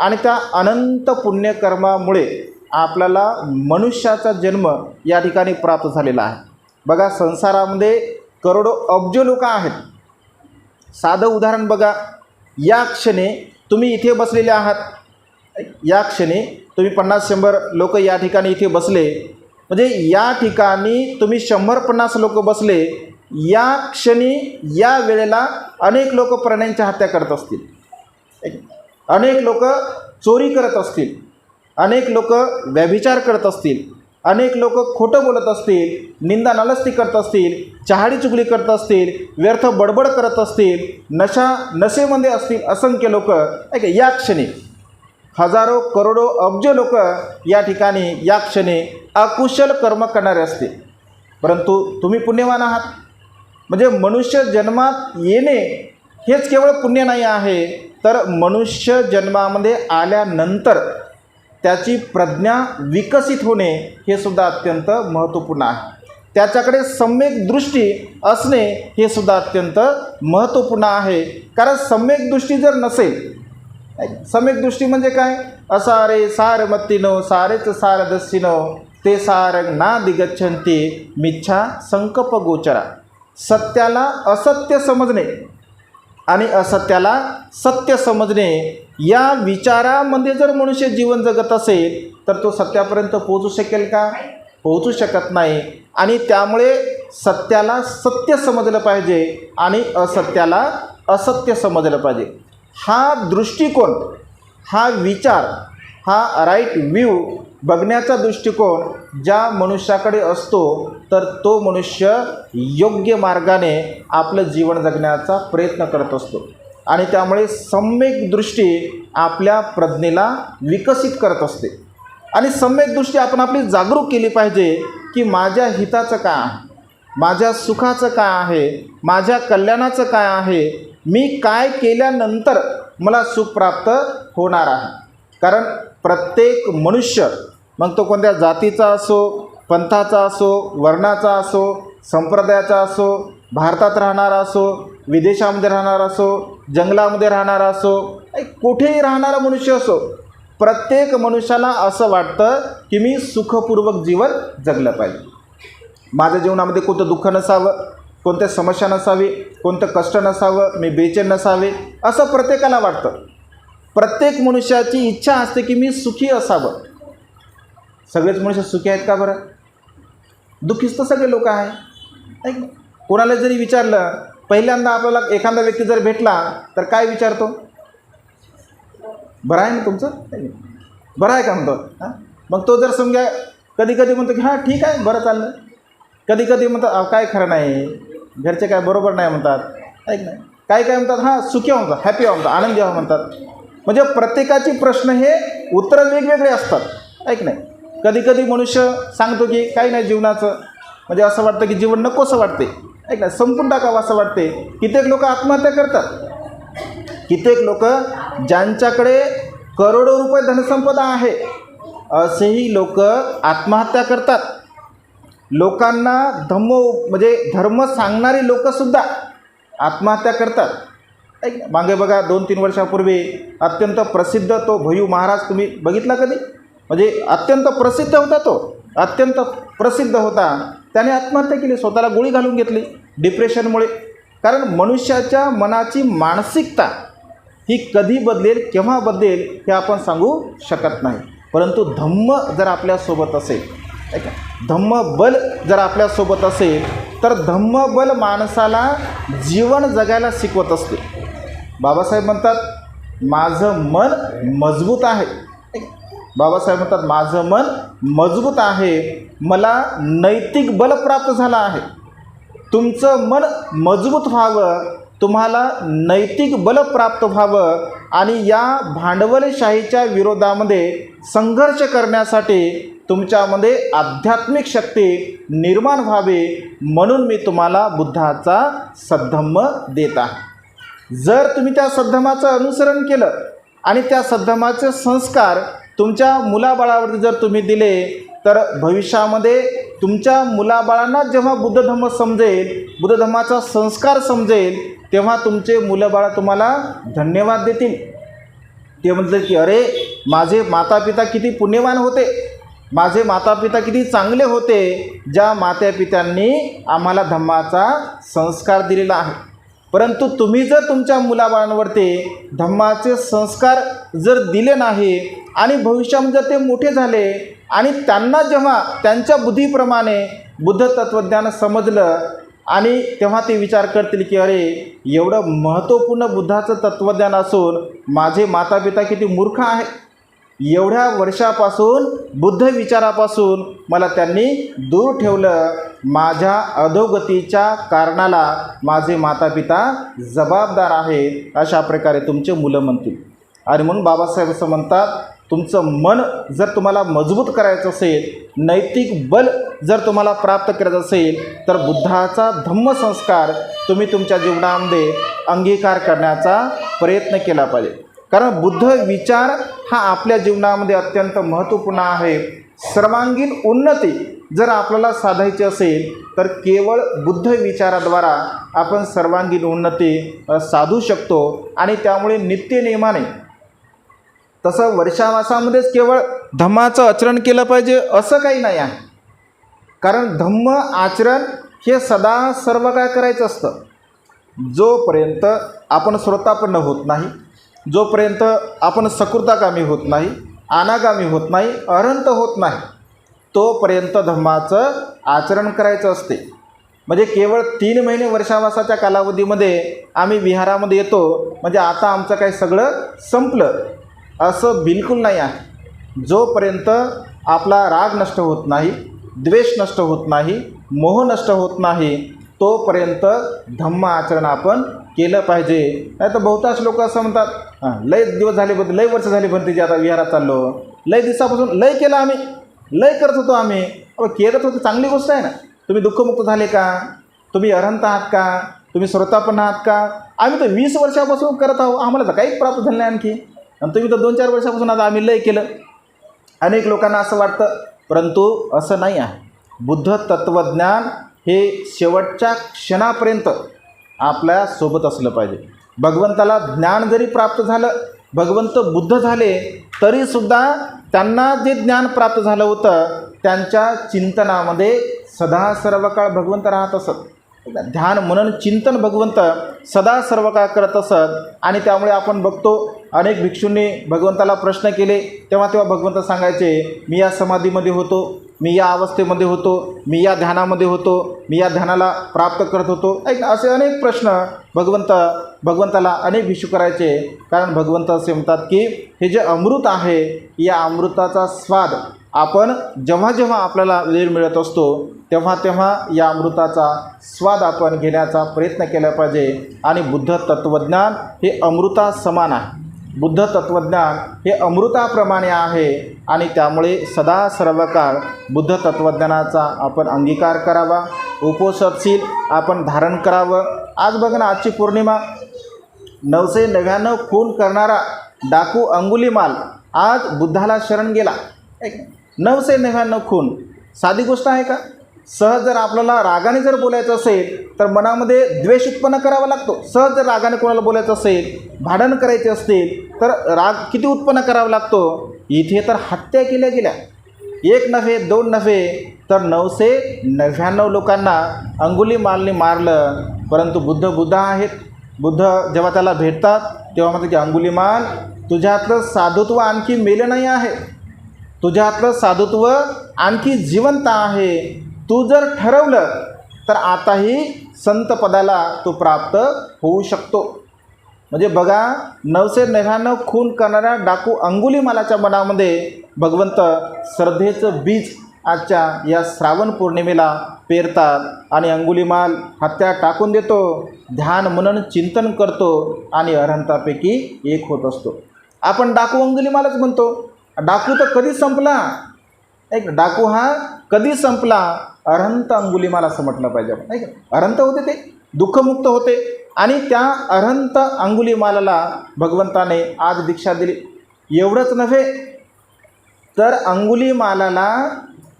आणि त्या अनंत पुण्यकर्मामुळे आपल्याला मनुष्याचा जन्म या ठिकाणी प्राप्त झालेला आहे. बघा, संसारामध्ये करोडो अब्ज लोक आहेत. साधं उदाहरण बघा, या क्षणी तुम्ही इथे बसलेले आहात, या क्षणी तुम्ही 50-100 लोक या ठिकाणी इथे बसले, म्हणजे या ठिकाणी तुम्ही 100-50 लोक बसले, या क्षणी या वेळेला अनेक लोक प्राण्यांच्या हत्या करत असतील, अनेक लोक चोरी करत असतील, अनेक लोक व्यभिचार करत असतील, अनेक लोक खोटं बोलत असतील, निंदा नालस्ती करत असतील, चहाडी चुगली करत असतील, व्यर्थ बडबड करत असतील, नशेमध्ये असतील असंख्य लोक. या क्षणी हजारो करोडो अब्ज लोक या ठिकाणी या क्षणी अकुशल कर्म करणारे असतील. परंतु तुम्ही पुण्यवान आहात. म्हणजे मनुष्य जन्मात येणे हेच केवळ पुण्य नाही आहे, तर मनुष्य जन्मामध्ये आल्यानंतर त्याची प्रज्ञा विकसित होणे हे सुद्धा अत्यंत महत्त्वपूर्ण आहे. त्याच्याकडे सम्यक दृष्टी असणे हे सुद्धा अत्यंत महत्त्वपूर्ण आहे. कारण सम्यक दृष्टी जर नसेल, सम्यक दृष्टी म्हणजे काय, असारे सारमत्तीनो सारेच सारदस्सिनो ते सारंग ना दिगच्छन्ति मिच्छा संकल्प गोचरा. सत्याला असत्य समजणे आणि असत्याला सत्य समजणे या विचारामध्ये जर मनुष्य जीवन जगत असेल तर तो सत्यापर्यंत पोहोचू शकेल का? पोहोचू शकत नाही. आणि त्यामुळे सत्याला सत्य समजलं पाहिजे आणि असत्याला असत्य समजलं पाहिजे. हा दृष्टिकोन, हा विचार, हा राईट व्ह्यू बघण्याचा दृष्टिकोन ज्या मनुष्याकडे असतो तर तो मनुष्य योग्य मार्गाने आपलं जीवन जगण्याचा प्रयत्न करत असतो. आणि त्यामुळे सम्यक दृष्टी आपल्या प्रज्ञेला विकसित करत असते. आणि सम्यक दृष्टी आपण आपली जागरूक केली पाहिजे की माझ्या हिताचं काय आहे, माझ्या सुखाचं काय आहे, माझ्या कल्याणाचं काय आहे, मी काय केल्यानंतर मला सुख प्राप्त होणार आहे. कारण प्रत्येक मनुष्य, मग तो कोणत्या जातीचा असो, पंथाचा असो, वर्णाचा असो, संप्रदायाचा असो, भारतात राहणारा असो, विदेशामध्ये राहणारा असो, जंगलामध्ये राहणारा असो, कुठेही राहणारा मनुष्य असो, प्रत्येक मनुष्याला असं वाटतं की मी सुखपूर्वक जीवन जगलं पाहिजे. माझ्या जीवनामध्ये कोणतं दुःख नसावं, कोणत्या समस्या नसावी, कोणतं कष्ट नसावं, मी बेचैन नसावे, असं प्रत्येकाला वाटतं. प्रत्येक मनुष्याची इच्छा असते की मी सुखी असावं. सगळेच मनुष्य सुखी आहेत का बरं? दुःखीच तर सगळे लोक आहे. कोणाला जरी विचारलं, पहिल्यांदा आपल्याला एखादा व्यक्ती जर भेटला तर काय विचारतो? बरं आहे ना तुमचं? बरं आहे का म्हणतो. हां, मग तो जर समजा कधी कधी म्हणतो की हां ठीक आहे, बरं चाललं. कधी कधी म्हणतात काय खरं नाही, घरचे काय बरोबर नाही म्हणतात. ऐक नाही, काय म्हणतात हां सुखी आहो म्हणतात, हॅपी आहो म्हणतात, आनंदी आहो म्हणतात. म्हणजे प्रत्येकाची प्रश्न हे उत्तरं वेगवेगळे असतात. ऐक नाही, कधी कधी मनुष्य सांगतो की काही नाही जीवनाचं, म्हणजे असं वाटतं की जीवन नकोसं वाटते. ऐक नाही, संपून टाकावं असं वाटते. कित्येक लोक आत्महत्या करतात. कित्येक लोक ज्यांच्याकडे करोडो रुपये धनसंपदा आहे असेही लोक आत्महत्या करतात. लोकांना म्हणजे धर्म सांगणारी लोकंसुद्धा आत्महत्या करतात. ऐक, मागे बघा 2-3 वर्षापूर्वी अत्यंत प्रसिद्ध तो भयू महाराज, तुम्ही बघितला कधी? म्हणजे अत्यंत प्रसिद्ध होता तो, अत्यंत प्रसिद्ध होता. त्याने आत्महत्या केली, स्वतःला गोळी घालून घेतली डिप्रेशनमुळे. कारण मनुष्याच्या मनाची मानसिकता ही कधी बदलेल, केव्हा बदलेल हे आपण सांगू शकत नाही. परंतु धम्म जर आपल्यासोबत असेल, धम्मबल जर आपल्यासोबत असेल तर धम्मबल माणसाला जीवन जगायला शिकवत असते. बाबासाहेब म्हणतात माझं मन मजबूत आहे. बाबासाहेब म्हणतात माझं मन मजबूत आहे, मला नैतिक बल प्राप्त झालं आहे. तुमचं मन मजबूत व्हावं, तुम्हाला नैतिक बल प्राप्त व्हावं आणि या भांडवलशाहीच्या विरोधामध्ये संघर्ष करण्यासाठी तुमच्यामध्ये आध्यात्मिक शक्ती निर्माण व्हावी, म्हणून मी तुम्हाला बुद्धाचा सद्धम्म देत आहे. जर तुम्ही त्या सद्धम्माचं अनुसरण केलं आणि त्या सद्धम्माचे संस्कार तुमच्या मुलाबाळावरती जर तुम्ही दिले तर भविष्यामध्ये तुमच्या मुलाबाळांना जेव्हा बुद्धधम्म समजेल, बुद्धधम्माचा संस्कार समजेल, तेव्हा तुमचे मुलंबाळं तुम्हाला धन्यवाद देतील. ते म्हणतील की अरे माझे मातापिता किती पुण्यवान होते, माझे मातापिता किती चांगले होते, ज्या मातापित्यांनी आम्हाला धम्माचा संस्कार दिलेला आहे. परंतु तुम्ही जर तुमच्या मुलाबाळांवरती धम्माचे संस्कार जर दिले नाही आणि भविष्यामध्ये जर ते मोठे झाले आणि त्यांना जेव्हा त्यांच्या बुद्धीप्रमाणे बुद्ध तत्त्वज्ञान समजलं आणि तेव्हा ते विचार करतील की अरे एवढं महत्त्वपूर्ण बुद्धाचं तत्त्वज्ञान असून माझे मातापिता किती मूर्ख आहे, एवढ्या वर्षापासून बुद्ध विचारापासून मला त्यांनी दूर ठेवलं, माझ्या अधोगतीच्या कारणाला माझे मातापिता जबाबदार आहेत, अशा प्रकारे तुमचे मुलं म्हणतील. आणि म्हणून बाबासाहेब असं म्हणतात तुमचं मन जर तुम्हाला मजबूत करायचं असेल, नैतिक बल जर तुम्हाला प्राप्त करायचं असेल तर बुद्धाचा धम्मसंस्कार तुम्ही तुमच्या जीवनामध्ये अंगीकार करण्याचा प्रयत्न केला पाहिजे. कारण बुद्ध विचार हा आपल्या जीवनामध्ये अत्यंत महत्त्वपूर्ण आहे. सर्वांगीण उन्नती जर आपल्याला साधायची असेल तर केवळ बुद्ध विचाराद्वारा आपण सर्वांगीण उन्नती साधू शकतो. आणि त्यामुळे नित्यनेमाने तसं वर्षावासामध्येच केवळ धम्माचं आचरण केलं पाहिजे असं काही नाही आहे. कारण धम्म आचरण हे सदा सर्व काय करायचं असतं. जोपर्यंत आपण श्रोतापन्न होत नाही, जोपर्यंत आपण सकृताकामी होत नाही, अनागामी होत नाही, अरहंत होत नाही, तोपर्यंत धम्माचं आचरण करायचं असते. म्हणजे केवळ 3 महिने वर्षावासाच्या कालावधीमध्ये आम्ही विहारामध्ये येतो म्हणजे आता आमचं काही सगळं संपलं असं बिलकुल नाही आहे. जोपर्यंत आपला राग नष्ट होत नाही, द्वेष नष्ट होत नाही, मोह नष्ट होत नाही, तोपर्यंत धम्म आचरण आपण केलं पाहिजे. नाही तर बहुतांश लोक असं म्हणतात, लय दिवस झाले पण लय वर्ष झाली भरतीची, आता विहारात चाललो, लय दिवसापासून लय केलं आम्ही, लय करत होतो आम्ही. केलं होतं चांगली गोष्ट आहे ना. तुम्ही दुःखमुक्त झाले का? तुम्ही अरहंत आहात का? तुम्ही श्रोतापन्न आहात का? आम्ही तर 20 वर्षापासून करत आहोत, आम्हाला तर काहीच प्राप्त झालं नाही आणखी. आणि तुम्ही तर 2-4 वर्षापासून आता आम्ही लय केलं. अनेक लोकांना असं वाटतं, परंतु असं नाही आहे. बुद्ध तत्त्वज्ञान हे शेवटच्या क्षणापर्यंत आपल्यासोबत असलं पाहिजे. भगवंताला ज्ञान जरी प्राप्त झालं, भगवंत बुद्ध झाले, तरीसुद्धा त्यांना जे ज्ञान प्राप्त झालं होतं त्यांच्या चिंतनामध्ये सदा सर्व काळ भगवंत राहत असत. ध्यान मनन चिंतन भगवंत सदा सर्व काळ करत असत. आणि त्यामुळे आपण बघतो अनेक भिक्षूंनी भगवंताला प्रश्न केले, तेव्हा भगवंत सांगायचे, मी या समाधीमध्ये होतो, मी या अवस्थेमध्ये होतो, मी या ध्यानामध्ये होतो, मी या ध्यानाला प्राप्त करत होतो. असे अनेक प्रश्न भगवंताला अनेक भिक्षू करायचे. कारण भगवंत असे म्हणतात की हे जे अमृत आहे, या अमृताचा स्वाद आपण जेव्हा जेव्हा आपल्याला वेळ मिळत असतो तेव्हा या अमृताचा स्वाद आपण घेण्याचा प्रयत्न केला पाहिजे. आणि बुद्ध तत्त्वज्ञान हे अमृता समान आहे. बुद्ध तत्त्वज्ञान हे अमृताप्रमाणे आहे. आणि त्यामुळे सदा सर्व काळ बुद्ध तत्त्वज्ञानाचा आपण अंगीकार करावा, उपोषणशील आपण धारण करावं. आज बघा ना, आजची पौर्णिमा, 999 खून करणारा डाकू अंगुलीमाल आज बुद्धाला शरण गेला. 999 खून साधी गोष्ट आहे का? सहज जर आपल्याला रागाने जर बोलायचं असेल तर मनामध्ये द्वेष उत्पन्न करावा लागतो. सहज जर रागाने कोणाला बोलायचं असेल, भांडण करायचे असतील तर राग किती उत्पन्न करावा लागतो. इथे तर हत्या केल्या गेल्या. 1 नव्हे 2 नव्हे तर 999 लोकांना अंगुलीमालने मारलं. परंतु बुद्ध आहेत. बुद्ध जेव्हा त्याला भेटतात तेव्हा म्हणतात की अंगुलीमाल, तुझ्यातलं साधुत्व आणखी मेलं नाही आहे, तुझ्यातलं साधुत्व आणखी जिवंत आहे. तू जर ठरवलं तर आताही संत पदाला तू प्राप्त होऊ शकतो. म्हणजे बघा, 999 खून करणाऱ्या डाकू अंगुलीमालाच्या मनामध्ये भगवंत श्रद्धेचं बीज आजच्या या श्रावण पौर्णिमेला पेरतात. आणि अंगुलीमाल हत्या टाकून देतो, ध्यान मनन चिंतन करतो आणि अरहंतापैकी एक होत असतो. आपण डाकू अंगुलीमालच म्हणतो. डाकू तर कधीच संपला. डाकू हा कधी संपला? अरहंत अंगुलीमाल असं म्हटलं पाहिजे आपण, नाही का? अरहंत होते, ते दुःखमुक्त होते. आणि त्या अरहंत अंगुलीमालाला भगवंताने आज दीक्षा दिली. एवढंच नव्हे तर अंगुलीमालाला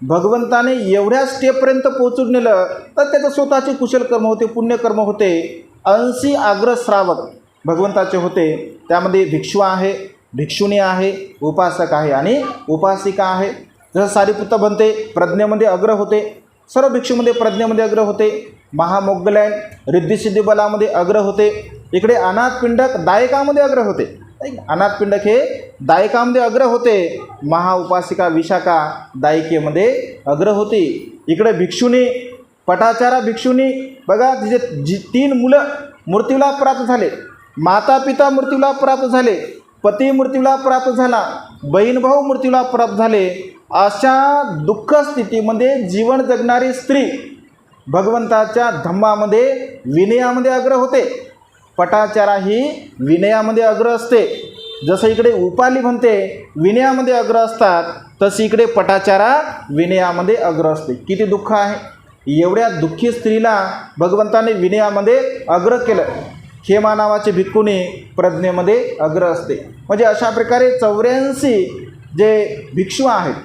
भगवंताने एवढ्या स्टेपपर्यंत पोहोचून नेलं तर त्याचं स्वतःचे कुशल कर्म होते, पुण्यकर्म होते. 80 अग्रश्रावक भगवंताचे होते. त्यामध्ये भिक्षू आहे, भिक्षुणी आहे, उपासक आहे आणि उपासिका आहे. जसं सारिपुत्त बनते प्रज्ञेमध्ये अग्र होते, सर्व भिक्षूमध्ये प्रज्ञेमध्ये अग्र होते. महामोग्गलायन रिद्धिसिद्धी बलामध्ये अग्र होते. इकडे अनाथपिंडक दायकामध्ये अग्र होते. अनाथपिंडक हे दायकामध्ये अग्र होते. महाउपासिका विशाखा दायिकेमध्ये अग्र होती. इकडे भिक्षुणी पटाचारा भिक्षुणी बघा, तिचे 3 मुलं मृत्यूला प्राप्त झाले, माता पिता मृत्यूला प्राप्त झाले, पती मृत्यूला प्राप्त झाला, बहीण भाऊ मृत्यूला प्राप्त झाले. अशा दुःख स्थितीमध्ये जीवन जगणारी स्त्री भगवंताच्या धम्मामध्ये विनयामध्ये अग्र होते. पटाचारा ही विनयामध्ये अग्र असते. जसं इकडे उपाली म्हणते विनयामध्ये अग्र असतात, तशी इकडे पटाचारा विनयामध्ये अग्र असते. किती दुःख आहे! एवढ्या दुःखी स्त्रीला भगवंताने विनयामध्ये अग्र केलं. खेमा नावाचे भिक्खुनी प्रज्ञेमध्ये अग्र असते. म्हणजे अशा प्रकारे 84 जे भिक्षू आहेत,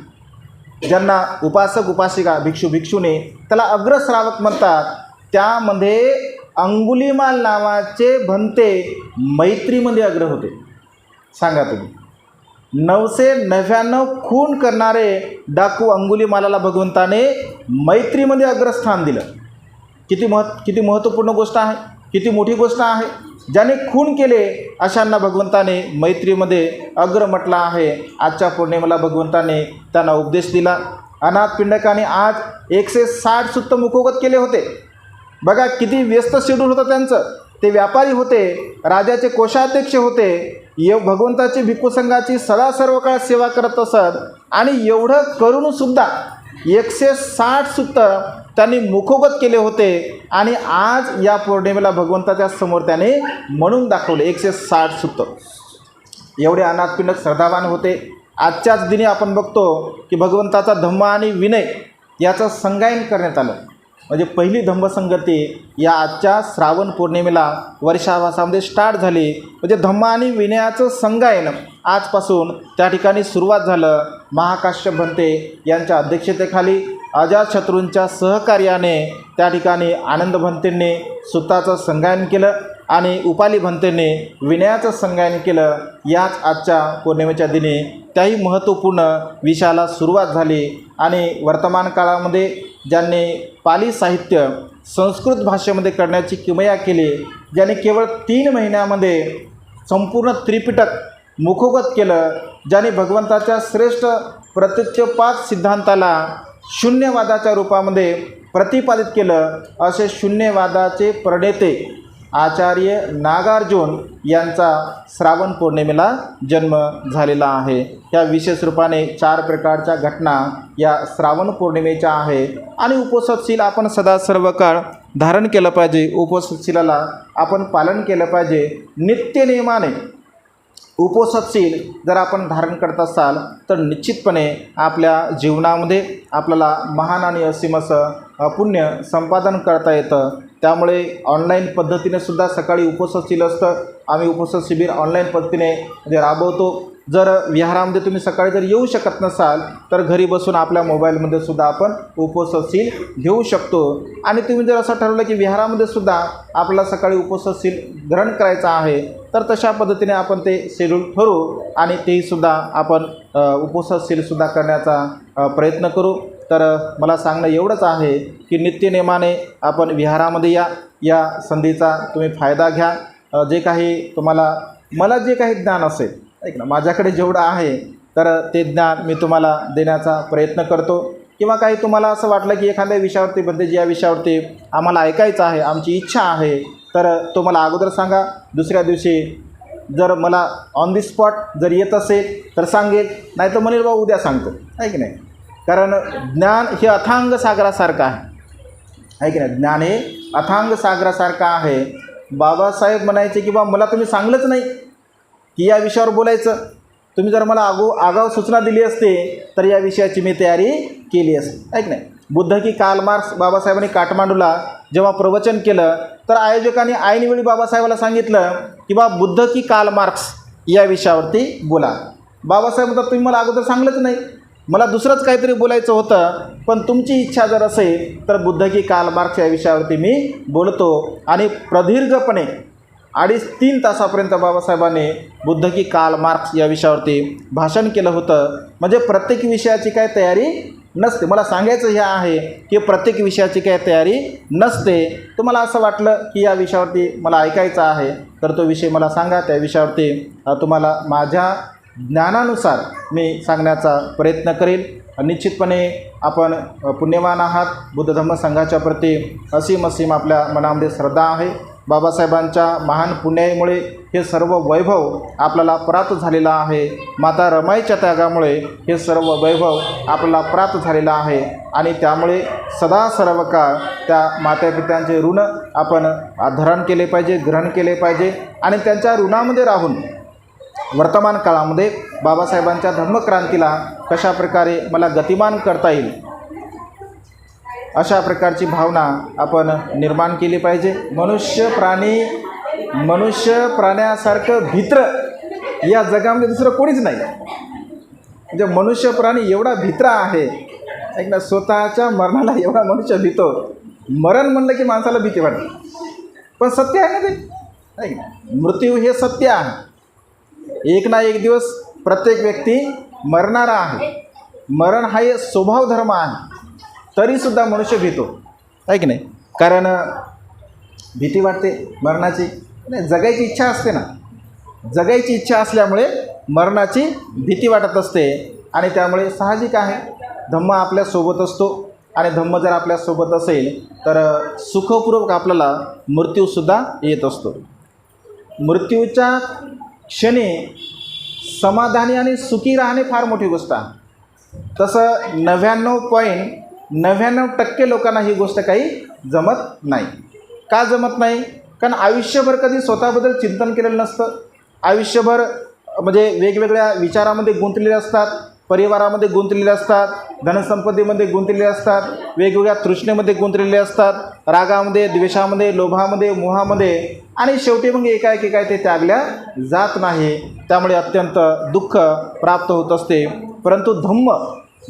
ज्यांना उपासक उपासिका भिक्षू भिक्षुनी त्याला अग्रश्रावक म्हणतात, त्यामध्ये अंगुलीमाल नावाचे भंते मैत्रीमध्ये अग्र होते. सांगा तुम्ही, 999 खून करणारे डाकू अंगुलीमालाला भगवंताने मैत्रीमध्ये अग्रस्थान दिलं. किती महत्त्वपूर्ण गोष्ट आहे, किती मोठी गोष्ट आहे. ज्याने खून केले अशांना भगवंताने मैत्रीमध्ये अग्र म्हटलं आहे. आजच्या पौर्णिमेला भगवंताने त्यांना उपदेश दिला. अनाथपिंडकाने आज 160 सुत्त मुखोगत केले होते. बघा किती व्यस्त शेड्यूल होतं त्यांचं. ते व्यापारी होते, राजाचे कोषाध्यक्ष होते, भगवंताची भिक्खू संघाची सदा सर्व काळ सेवा करत असत. आणि एवढं करूनसुद्धा 160 सुत्त त्यांनी मुखोगत केले होते आणि आज या पौर्णिमेला भगवंताच्या समोर त्याने म्हणून दाखवले 160 सुत्त. एवढे अनाथपिंडक श्रद्धावान होते. आजच्याच दिनी आपण बघतो की भगवंताचा धम्म आणि विनय याचं संगायन करण्यात आलं. म्हणजे पहिली धम्मसंगती या आजच्या श्रावण पौर्णिमेला वर्षावासामध्ये स्टार्ट झाली. म्हणजे धम्म आणि विनयाचं संगायन आजपासून त्या ठिकाणी सुरुवात झालं. महाकाश्यप भंते यांच्या अध्यक्षतेखाली अजातशत्रूंच्या सहकार्याने त्या ठिकाणी आनंद भंतेंनी सुताचं संगायन केलं आणि उपाली भंतेंनी विनयाचं संगायन केलं. याच आजच्या पौर्णिमेच्या दिनी त्याही महत्त्वपूर्ण विषयाला सुरुवात झाली. आणि वर्तमान काळामध्ये ज्यांनी पाली साहित्य संस्कृत भाषेमध्ये करण्याची किमया केली, ज्यांनी केवळ 3 महिन्यामध्ये संपूर्ण त्रिपिटक मुखोगत केलं, ज्यांनी भगवंताच्या श्रेष्ठ प्रत्युत्पाद सिद्धांताला शून्यवादाच्या रूपामध्ये प्रतिपादित केलं, असे शून्यवादाचे प्रणेते आचार्य नागार्जुन यांचा श्रावण पौर्णिमेला जन्म झालेला आहे. या विशेष रूपाने 4 प्रकारच्या घटना या श्रावण पौर्णिमेच्या आहे. आणि उपोषणशील आपण सदा सर्व काळ धारण केलं पाहिजे. उपोषणशीलाला आपण पालन केलं पाहिजे. नित्यनियमाने उपोषणशील जर आपण धारण करत असाल तर निश्चितपणे आपल्या जीवनामध्ये आपल्याला महान आणि असीम असं पुण्य संपादन करता येतं. त्यामुळे ऑनलाईन पद्धतीने सुद्धा सकाळी उपोषणशील असतं. आम्ही उपोषण शिबिर ऑनलाईन पद्धतीने राबवतो. जर विहारामध्ये तुम्ही सकाळी जर येऊ शकत नसाल तर घरी बसून आपल्या मोबाईलमध्ये सुद्धा आपण उपोषणशील घेऊ शकतो. आणि तुम्ही जर असं ठरवलं की विहारामध्ये सुद्धा आपल्याला सकाळी उपोषणशील ग्रहण करायचं आहे तर तशा पद्धतीने आपण ते शेड्यूल ठरवू आणि तेहीसुद्धा आपण उपोषणशीलसुद्धा करण्याचा प्रयत्न करू. तर मला सांगणं एवढंच आहे की नित्यनेमाने आपण विहारामध्ये या संधीचा तुम्ही फायदा घ्या. जे काही मला जे काही ज्ञान असेल ऐक ना, माझ्याकडे जेवढं आहे तर ते ज्ञान मी तुम्हाला देण्याचा प्रयत्न करतो. किंवा काही तुम्हाला असं वाटलं की एखाद्या विषयावरती बंदेजी या विषयावरती आम्हाला ऐकायचं आहे, आमची इच्छा आहे, तर तो मला अगोदर सांगा. दुसऱ्या दिवशी जर मला ऑन दी स्पॉट जर येत असेल तर सांगेल, नाही तर म्हणेल बा उद्या सांगतो, आहे की नाही. कारण ज्ञान हे अथांग सागरासारखं आहे की नाही. ज्ञान हे अथांग सागरासारखं आहे. बाबासाहेब म्हणायचे की बा मला तुम्ही सांगलंच नाही की या विषयावर बोलायचं. तुम्ही जर मला आगाऊ सूचना दिली असते तर या विषयाची मी तयारी केली असते, आहे की नाही. बुद्ध की कार्ल मार्क्स बाबासाहेबांनी काठमांडूला जेव्हा प्रवचन केलं तर आयोजकांनी ऐनवेळी बाबासाहेबाला सांगितलं की बा बुद्ध की कार्ल मार्क्स या विषयावरती बोला. बाबासाहेब म्हणतात तुम्ही मला अगोदर सांगलंच नाही, मला दुसरंच काहीतरी बोलायचं होतं, पण तुमची इच्छा जर असेल तर बुद्ध की कार्ल मार्क्स या विषयावरती मी बोलतो. आणि प्रदीर्घपणे 2.5-3 तासापर्यंत बाबासाहेबांनी बुद्ध की कार्ल मार्क्स या विषयावरती भाषण केलं होतं. म्हणजे प्रत्येक विषयाची काय तयारी नसते. मला सांगायचं हे आहे की प्रत्येक विषयाची काय तयारी नसते. तुम्हाला असं वाटलं की या विषयावरती मला ऐकायचं आहे तर तो विषय मला सांगा. त्या विषयावरती तुम्हाला माझ्या ज्ञानानुसार मी सांगण्याचा प्रयत्न करेल. निश्चितपणे आपण पुण्यवान आहात. बुद्ध धम्म संघाच्या प्रती असीम आपल्या मनामध्ये श्रद्धा आहे. बाबासाहेबांच्या महान पुण्याईमुळे हे सर्व वैभव आपल्याला प्राप्त झालेलं आहे. माता रमाईच्या त्यागामुळे हे सर्व वैभव आपल्याला प्राप्त झालेलं आहे. आणि त्यामुळे सदा सर्व काळ त्या मातापित्यांचे ऋण आपण धारण केले पाहिजे, ग्रहण केले पाहिजे. आणि त्यांच्या ऋणामध्ये राहून वर्तमान काळामध्ये बाबासाहेबांच्या धर्मक्रांतीला कशाप्रकारे मला गतिमान करता येईल अशा प्रकारची भावना आपण निर्माण केली पाहिजे. मनुष्य प्राण्यासारखं भित्र या जगामध्ये दुसरं कोणीच नाही. म्हणजे मनुष्य प्राणी एवढा भित्रा आहे, एक ना, स्वतःच्या मरणाला एवढा मनुष्य भीतो. मरण म्हणलं की माणसाला भीती वाटते, पण सत्य आहे ना ते. मृत्यू हे सत्य आहे. एक ना एक दिवस प्रत्येक व्यक्ती मरणारा आहे. मरण हा एक स्वभाव धर्म आहे. तरीसुद्धा मनुष्य भीतो, आहे की नाही. कारण भीती वाटते मरणाची. नाही, जगायची इच्छा असते ना. जगायची इच्छा असल्यामुळे मरणाची भीती वाटत असते. आणि त्यामुळे साहजिक आहे धम्म आपल्यासोबत असतो. आणि धम्म जर आपल्यासोबत असेल तर सुखपूर्वक आपल्याला मृत्यूसुद्धा येत असतो. मृत्यूच्या क्षणी समाधानी आणि सुखी राहणे फार मोठी गोष्ट आहे. तसं 99 99% लोकांना ही गोष्ट काही जमत नाही. का जमत नाही? कारण आयुष्यभर कधी स्वतःबद्दल चिंतन केलेलं नसतं. आयुष्यभर म्हणजे वेगवेगळ्या विचारामध्ये गुंतलेले असतात, परिवारामध्ये गुंतलेले असतात, धनसंपत्तीमध्ये गुंतलेले असतात, वेगवेगळ्या तृष्णेमध्ये गुंतलेले असतात, रागामध्ये, द्वेषामध्ये, लोभामध्ये, मोहामध्ये, आणि शेवटी मग एकाएकी काय ते त्यागल्या जात नाही. त्यामुळे अत्यंत दुःख प्राप्त होत असते. परंतु धम्म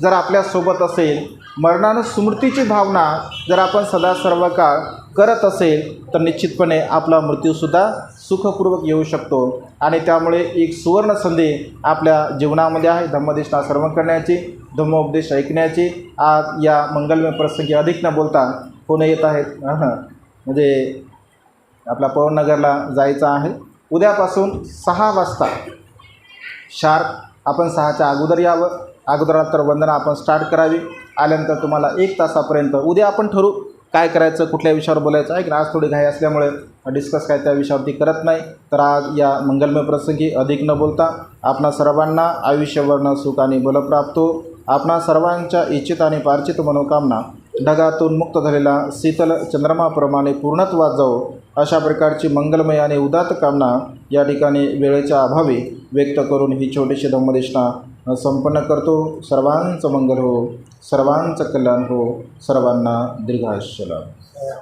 जर आपल्यासोबत असेल, मरणानुस्मृतीची भावना जर आपण सदा सर्व काळ करत असेल, तर निश्चितपणे आपला मृत्यूसुद्धा सुखपूर्वक येऊ शकतो. आणि त्यामुळे एक सुवर्ण संधी आपल्या जीवनामध्ये आहे धम्मदेशना श्रवण करण्याची, धम्मोपदेश ऐकण्याची. आज या मंगलमय प्रसंगी अधिक न बोलता कोण येत आहेत, म्हणजे आपला पवननगरला जायचं आहे. उद्यापासून 6 वाजता शार्प आपण 6च्या अगोदर यावं. अगोदर तर वंदना आपण स्टार्ट करावी. आल्यानंतर तुम्हाला 1 तासापर्यंत उद्या आपण ठरवू काय करायचं, कुठल्या विषयावर बोलायचं आहे की आज थोडी घाई असल्यामुळे डिस्कस काय त्या विषयावरती करत नाही. तर आज या मंगलमय प्रसंगी अधिक न बोलता आपणा सर्वांना आयुष्यवर्ण सुख आणि बल प्राप्त हो. आपणा सर्वांच्या इच्छित आणि पार्चित मनोकामना ढगातून मुक्त झालेला शीतल चंद्रमाप्रमाणे पूर्णत्वात जाओ, अशा प्रकारची मंगलमय आणि उदात्त कामना या ठिकाणी वेळेच्या अभावी व्यक्त करून ही छोटीशी धम्मदेशना संपन्न करतो. सर्वांचं मंगल हो, सर्वांचं कल्याण हो, सर्वांना दीर्घायुष्य लाभो.